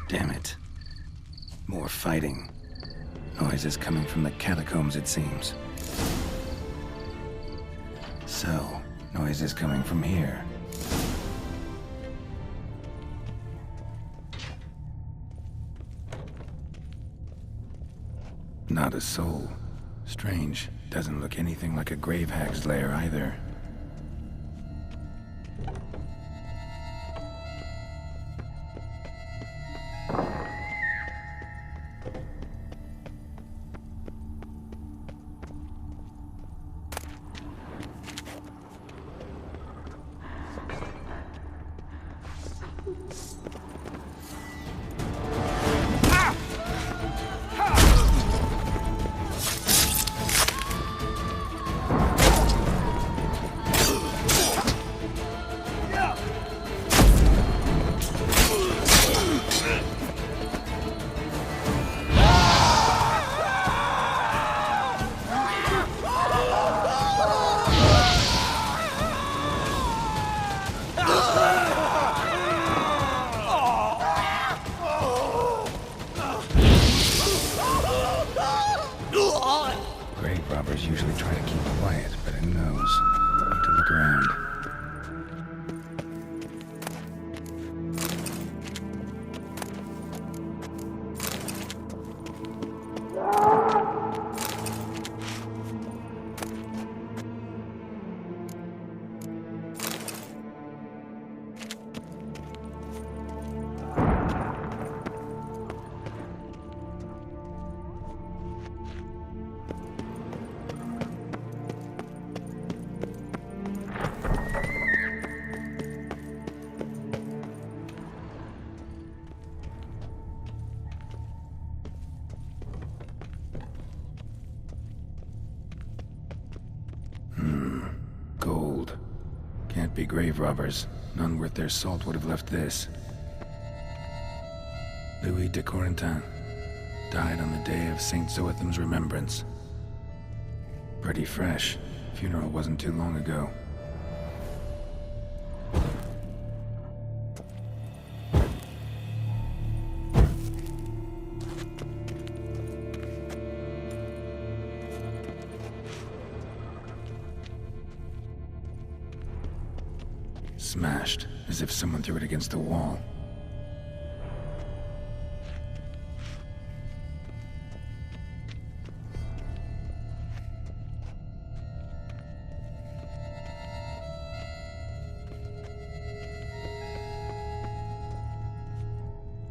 Damn it. More fighting. Noises coming from the catacombs, it seems. So, noises coming from here. Not a soul. Strange. Doesn't look anything like a grave hag's lair either. Usually try to keep quiet, but who knows? Need to look around. Gold. Can't be grave robbers. None worth their salt would have left this. Louis de Corentin. Died on the day of Saint Zoetham's remembrance. Pretty fresh. Funeral wasn't too long ago. Smashed, as if someone threw it against the wall.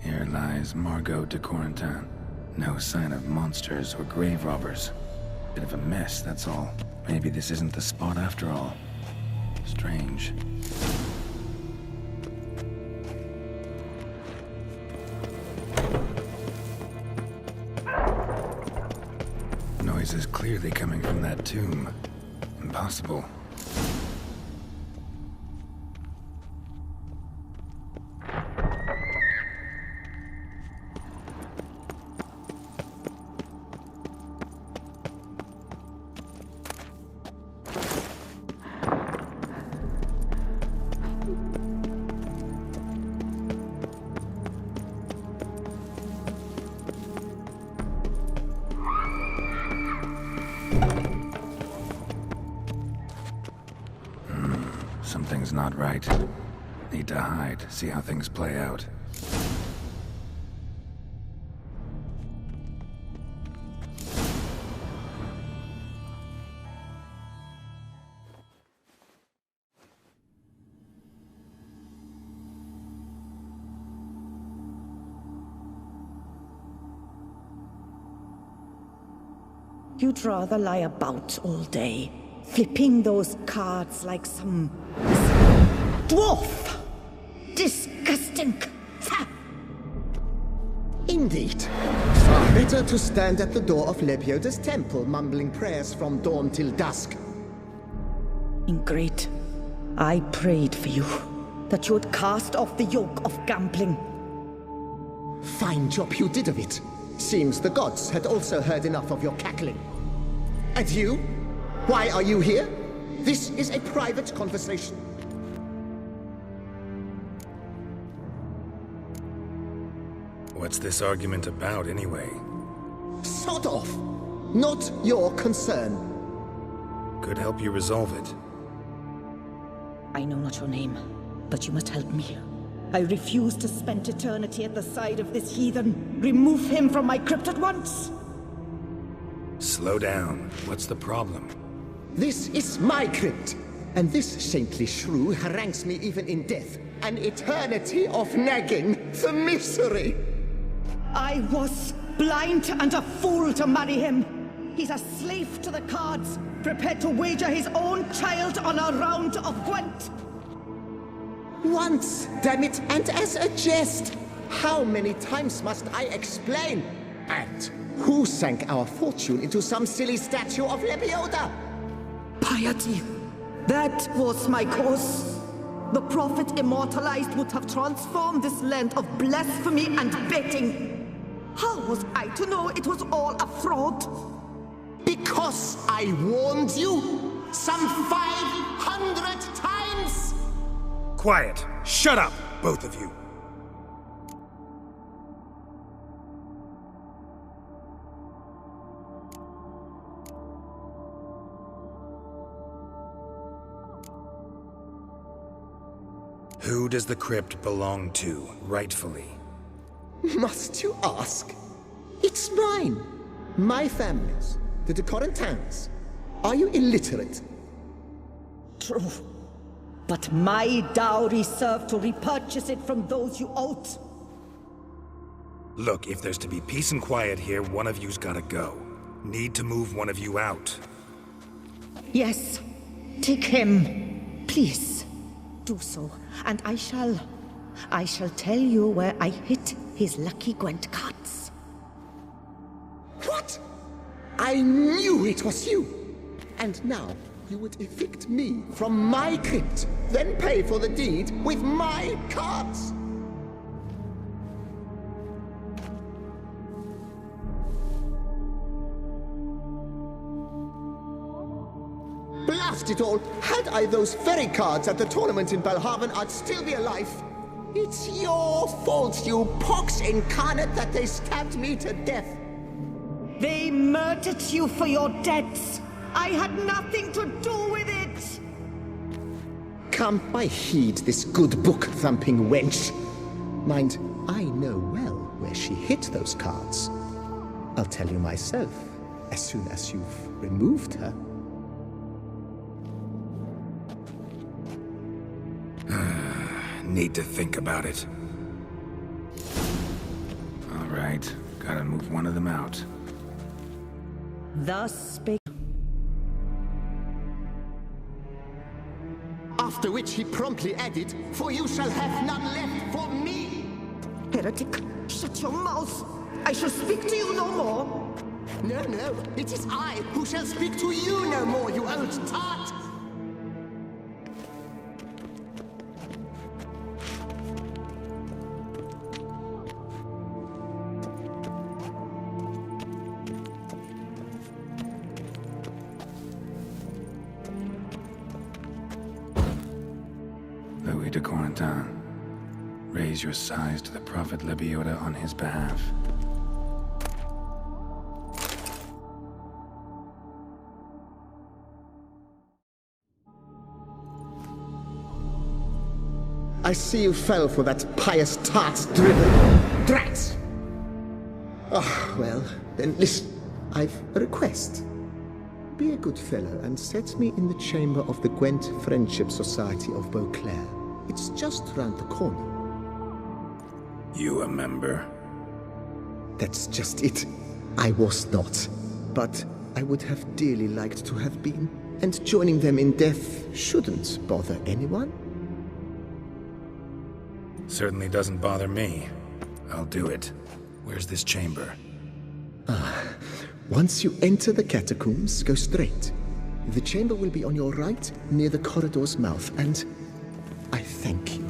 Here lies Margot de Corentin. No sign of monsters or grave robbers. Bit of a mess, that's all. Maybe this isn't the spot after all. Strange. Noise is clearly coming from that tomb. Impossible. Something's not right. Need to hide, see how things play out. You'd rather lie about all day, flipping those cards like some dwarf. Disgusting. Indeed. Far better to stand at the door of Lebioda's temple, mumbling prayers from dawn till dusk. Ingrid, I prayed for you, that you would cast off the yoke of gambling. Fine job you did of it. Seems the gods had also heard enough of your cackling. And you? Why are you here? This is a private conversation. What's this argument about, anyway? Sod off! Not your concern. Could help you resolve it. I know not your name, but you must help me. I refuse to spend eternity at the side of this heathen. Remove him from my crypt at once! Slow down. What's the problem? This is my crypt, and this saintly shrew harangues me even in death. An eternity of nagging, the misery! I was blind and a fool to marry him. He's a slave to the cards, prepared to wager his own child on a round of Gwent. Once, damn it, and as a jest! How many times must I explain? And who sank our fortune into some silly statue of Lebioda? Piety. That was my cause. The prophet immortalized would have transformed this land of blasphemy and betting. How was I to know it was all a fraud? Because I warned you some 500 times! Quiet! Shut up, both of you! Who does the crypt belong to, rightfully? Must you ask? It's mine. My family's. The de Corentins. Are you illiterate? True. But my dowry served to repurchase it from those you owed. Look, if there's to be peace and quiet here, one of you's gotta go. Need to move one of you out. Yes. Take him. Please. Do so. And I shall tell you where I hid his lucky Gwent cards. What? I knew it was you! And now you would evict me from my crypt, then pay for the deed with my cards! Blast it all! Had I those very cards at the tournament in Belhaven, I'd still be alive! It's your fault, you pox incarnate, that they stabbed me to death! They murdered you for your debts! I had nothing to do with it! Come, I heed this good book-thumping wench. Mind, I know well where she hid those cards. I'll tell you myself, as soon as you've removed her. Need to think about it. All right, gotta move one of them out. Thus spake. After which he promptly added, "For you shall have none left for me!" Heretic, shut your mouth! I shall speak to you no more! No, no, it is I who shall speak to you no more, you old tart! De Corentin, raise your sighs to the prophet Lebioda on his behalf. I see you fell for that pious tart's drivel. Drats! Ah, well, then listen. I've a request. Be a good fellow and set me in the chamber of the Gwent Friendship Society of Beauclair. It's just round the corner. You a member? That's just it. I was not. But I would have dearly liked to have been. And joining them in death shouldn't bother anyone. Certainly doesn't bother me. I'll do it. Where's this chamber? Once you enter the catacombs, go straight. The chamber will be on your right, near the corridor's mouth, and I thank you.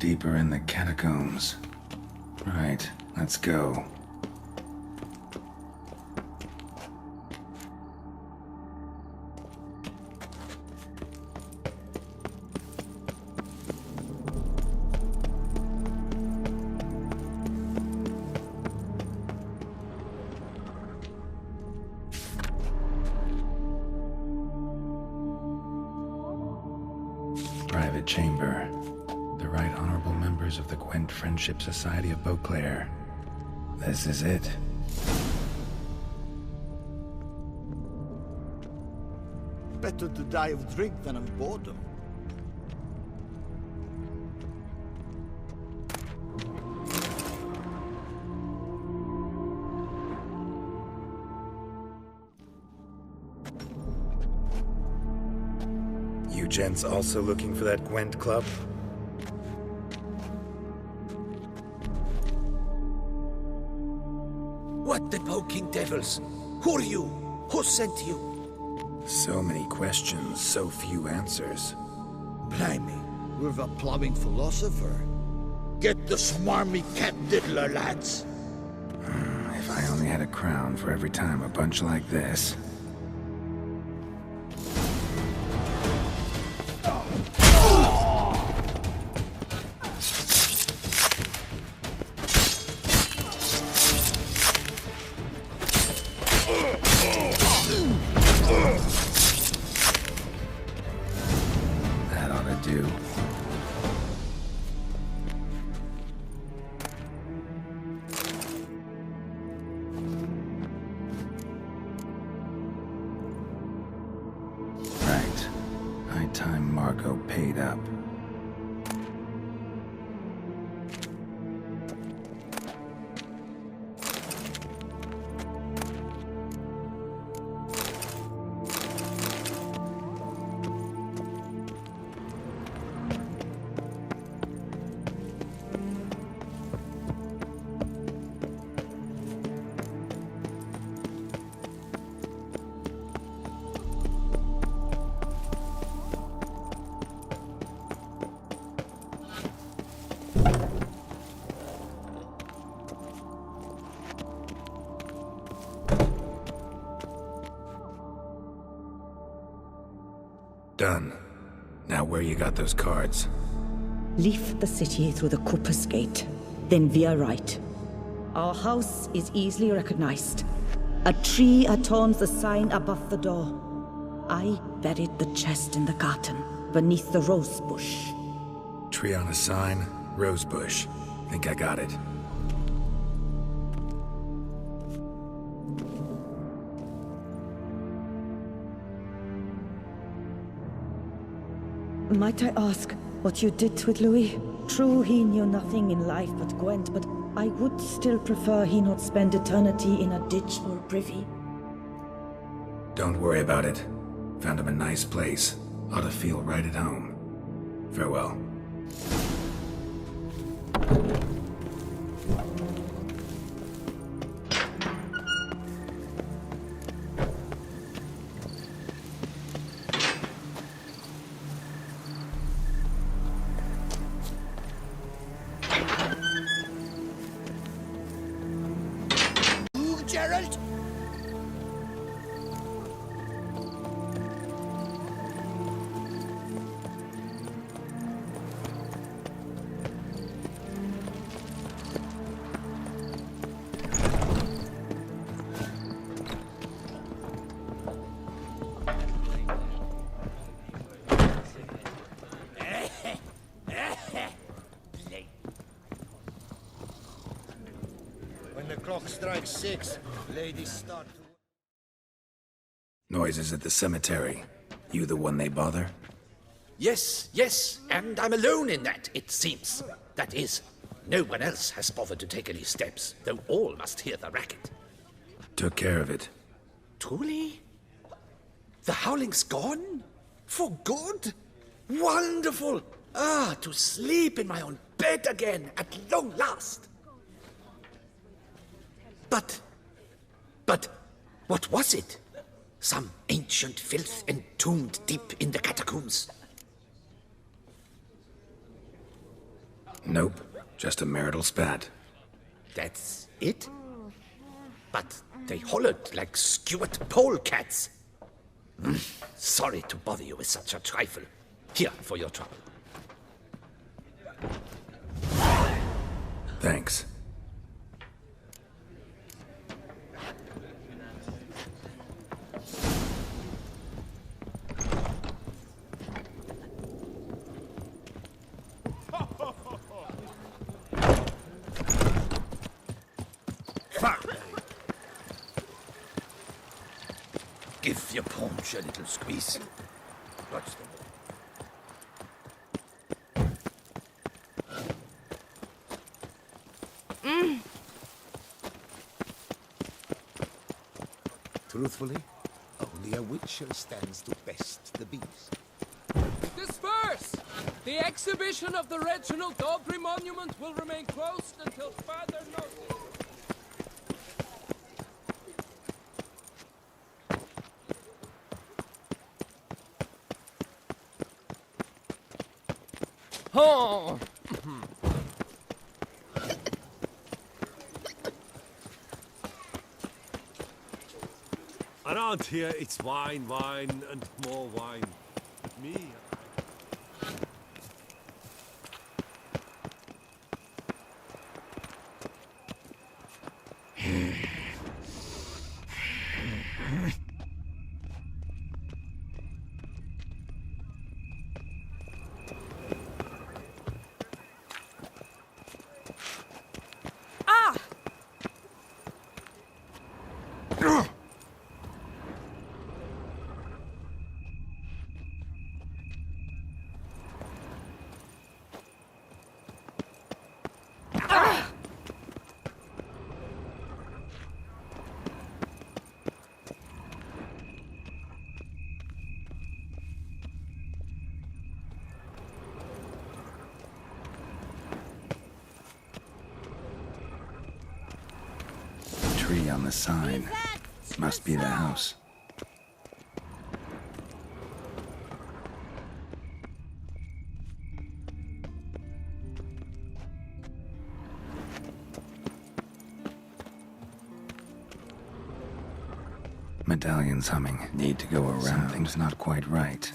deeper in the catacombs. Right, let's go. Private chamber. The Right Honorable members of the Gwent Friendship Society of Beauclair. This is it. Better to die of drink than of boredom. You gents also looking for that Gwent club? What the poking devils? Who are you? Who sent you? So many questions, so few answers. Blimey, we're a plodding philosopher. Get the smarmy cat diddler, lads. If I only had a crown for every time a bunch like this. That ought to do. Right. High time Margot paid up. Done. Now where you got those cards? Leave the city through the Cooper's Gate, then via right. Our house is easily recognized. A tree adorns the sign above the door. I buried the chest in the garden, beneath the rose bush. Tree on a sign, rose bush. Think I got it. Might I ask what you did with Louis? True, he knew nothing in life but Gwent, but I would still prefer he not spend eternity in a ditch or privy. Don't worry about it. Found him a nice place. Ought to feel right at home. Farewell. Gerald? When the clock strikes 6, ladies start to... Noises at the cemetery. You the one they bother? Yes, yes, and I'm alone in that, it seems. That is, no one else has bothered to take any steps, though all must hear the racket. Took care of it. Truly? The howling's gone? For good? Wonderful! Ah, to sleep in my own bed again, at long last. But, what was it? Some ancient filth entombed deep in the catacombs? Nope, just a marital spat. That's it? But they hollered like skewered polecats. Sorry to bother you with such a trifle. Here, for your trouble. Thanks. Give your paunch a little squeeze. Watch the Truthfully, only a witcher stands to best the beast. Disperse! The exhibition of the Reginald Aubrey monument will remain closed until further notice. Oh! Around here, it's wine, wine, and more wine. Me. Tree on the sign. Must be the house. Medallion's humming. Need to go around. Something's not quite right.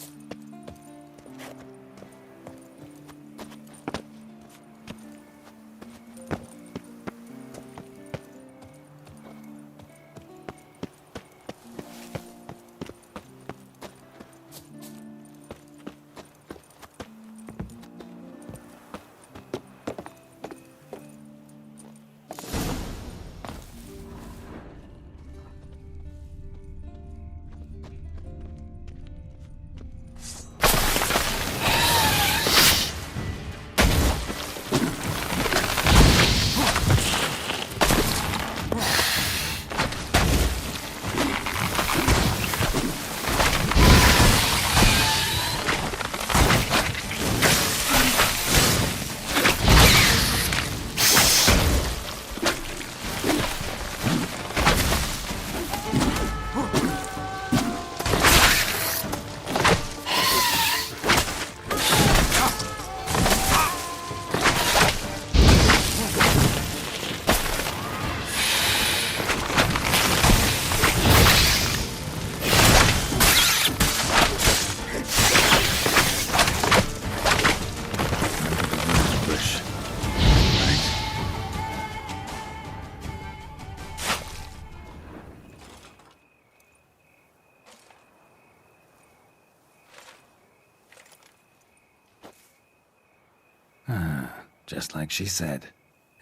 Just like she said.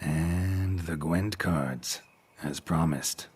And the Gwent cards, as promised.